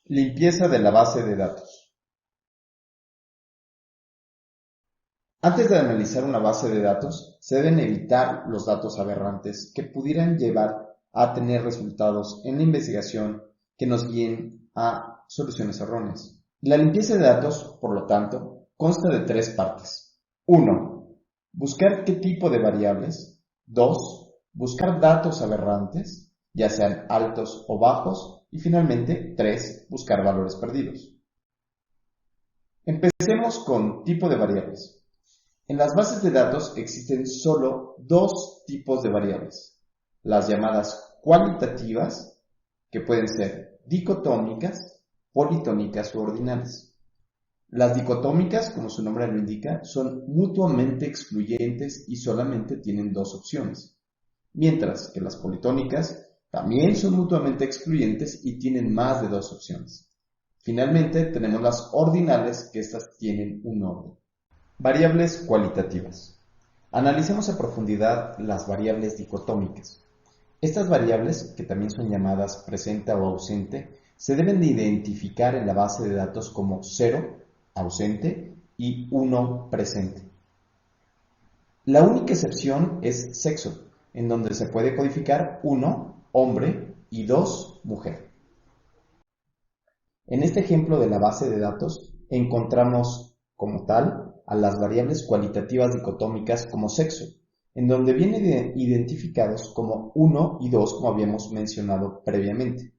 Limpieza de la base de datos. Antes de analizar una base de datos, se deben evitar los datos aberrantes que pudieran llevar a tener resultados en la investigación que nos guíen a soluciones erróneas. La limpieza de datos, por lo tanto, consta de tres partes. 1. Buscar qué tipo de variables. 2. Buscar datos aberrantes, ya sean altos o bajos. Y finalmente, 3. Buscar valores perdidos. Empecemos con tipo de variables. En las bases de datos existen solo dos tipos de variables, las llamadas cualitativas, que pueden ser dicotómicas, politómicas u ordinales. Las dicotómicas, como su nombre lo indica, son mutuamente excluyentes y solamente tienen dos opciones, mientras que las politómicas también son mutuamente excluyentes y tienen más de dos opciones. Finalmente, tenemos las ordinales, que estas tienen un orden. Variables cualitativas. Analicemos a profundidad las variables dicotómicas. Estas variables, que también son llamadas presente o ausente, se deben de identificar en la base de datos como 0, ausente, y 1, presente. La única excepción es sexo, en donde se puede codificar 1, hombre, y 2, mujer. En este ejemplo de la base de datos encontramos como tal a las variables cualitativas dicotómicas como sexo, en donde vienen identificados como 1 y 2, como habíamos mencionado previamente.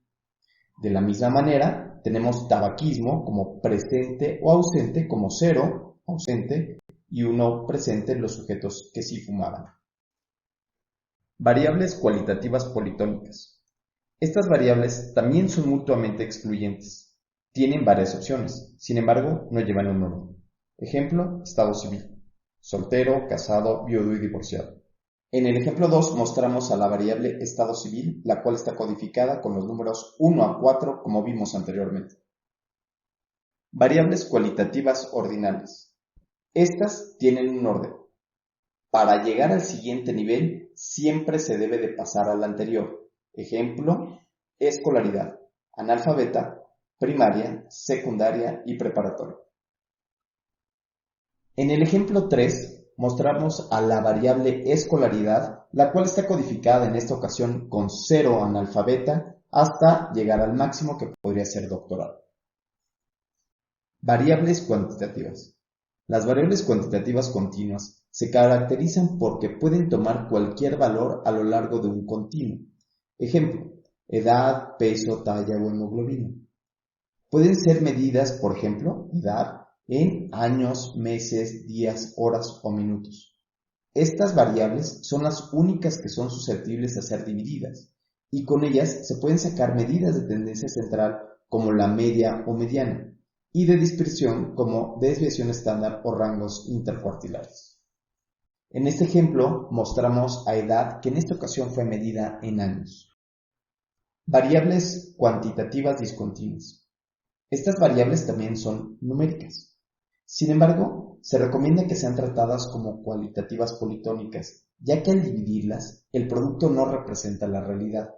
De la misma manera, tenemos tabaquismo como presente o ausente, como 0, ausente, y 1, presente en los sujetos que sí fumaban. Variables cualitativas politómicas. Estas variables también son mutuamente excluyentes. Tienen varias opciones, sin embargo, no llevan un orden. Ejemplo, estado civil: soltero, casado, viudo y divorciado. En el ejemplo 2 mostramos a la variable estado civil, la cual está codificada con los números 1 a 4, como vimos anteriormente. Variables cualitativas ordinales. Estas tienen un orden. Para llegar al siguiente nivel, siempre se debe de pasar al anterior. Ejemplo, escolaridad: analfabeta, primaria, secundaria y preparatoria. En el ejemplo 3 mostramos a la variable escolaridad, la cual está codificada en esta ocasión con 0 analfabeta hasta llegar al máximo, que podría ser doctorado. Variables cuantitativas. Las variables cuantitativas continuas se caracterizan porque pueden tomar cualquier valor a lo largo de un continuo. Ejemplo, edad, peso, talla o hemoglobina. Pueden ser medidas, por ejemplo, edad, en años, meses, días, horas o minutos. Estas variables son las únicas que son susceptibles de ser divididas, y con ellas se pueden sacar medidas de tendencia central como la media o mediana, y de dispersión como desviación estándar o rangos intercuartilares. En este ejemplo mostramos a edad, que en esta ocasión fue medida en años. Variables cuantitativas discontinuas. Estas variables también son numéricas. Sin embargo, se recomienda que sean tratadas como cualitativas politómicas, ya que al dividirlas, el producto no representa la realidad.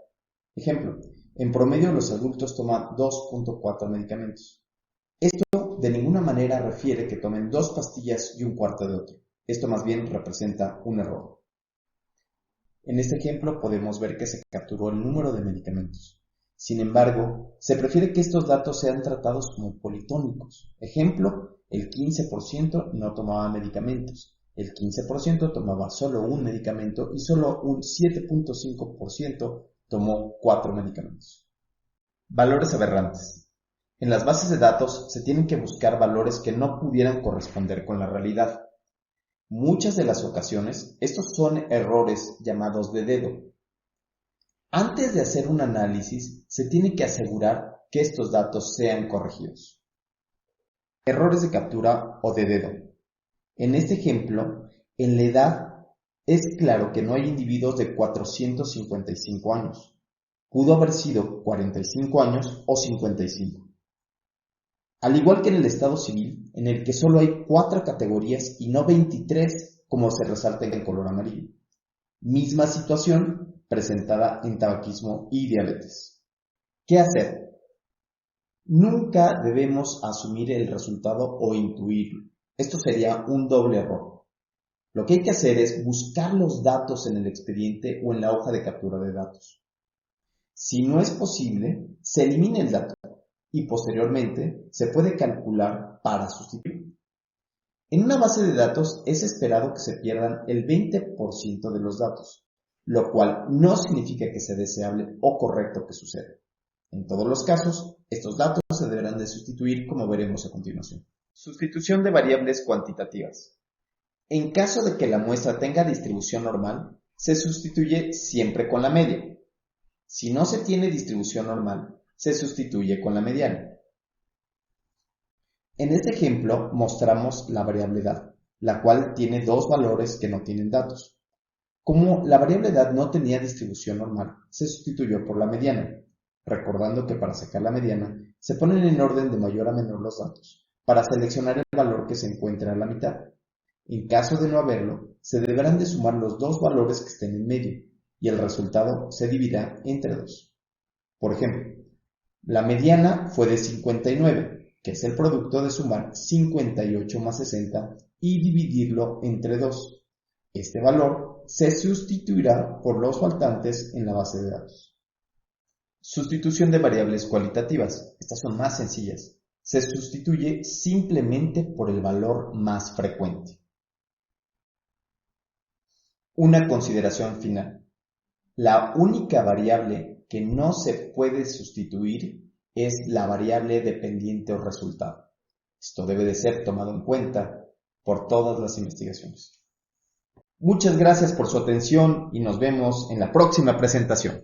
Ejemplo, en promedio los adultos toman 2.4 medicamentos. Esto de ninguna manera refiere que tomen 2 pastillas y un cuarto de otro. Esto más bien representa un error. En este ejemplo podemos ver que se capturó el número de medicamentos. Sin embargo, se prefiere que estos datos sean tratados como politómicos. Ejemplo, el 15% no tomaba medicamentos, el 15% tomaba solo un medicamento y solo un 7.5% tomó 4 medicamentos. Valores aberrantes. En las bases de datos se tienen que buscar valores que no pudieran corresponder con la realidad. Muchas de las ocasiones, estos son errores llamados de dedo. Antes de hacer un análisis, se tiene que asegurar que estos datos sean corregidos. Errores de captura o de dedo. En este ejemplo, en la edad es claro que no hay individuos de 455 años. Pudo haber sido 45 años o 55. Al igual que en el estado civil, en el que solo hay 4 categorías y no 23, como se resalta en color amarillo. Misma situación presentada en tabaquismo y diabetes. ¿Qué hacer? Nunca debemos asumir el resultado o intuirlo. Esto sería un doble error. Lo que hay que hacer es buscar los datos en el expediente o en la hoja de captura de datos. Si no es posible, se elimina el dato y posteriormente se puede calcular para sustituirlo. En una base de datos es esperado que se pierdan el 20% de los datos, lo cual no significa que sea deseable o correcto que suceda. En todos los casos, estos datos se deberán de sustituir, como veremos a continuación. Sustitución de variables cuantitativas. En caso de que la muestra tenga distribución normal, se sustituye siempre con la media. Si no se tiene distribución normal, se sustituye con la mediana. En este ejemplo mostramos la variable edad, la cual tiene dos valores que no tienen datos. Como la variable edad no tenía distribución normal, se sustituyó por la mediana, recordando que para sacar la mediana se ponen en orden de mayor a menor los datos, para seleccionar el valor que se encuentra a la mitad. En caso de no haberlo, se deberán de sumar los dos valores que estén en medio, y el resultado se dividirá entre 2. Por ejemplo, la mediana fue de 59, que es el producto de sumar 58 más 60 y dividirlo entre 2. Este valor se sustituirá por los faltantes en la base de datos. Sustitución de variables cualitativas. Estas son más sencillas. Se sustituye simplemente por el valor más frecuente. Una consideración final. La única variable que no se puede sustituir es la variable dependiente o resultado. Esto debe de ser tomado en cuenta por todas las investigaciones. Muchas gracias por su atención y nos vemos en la próxima presentación.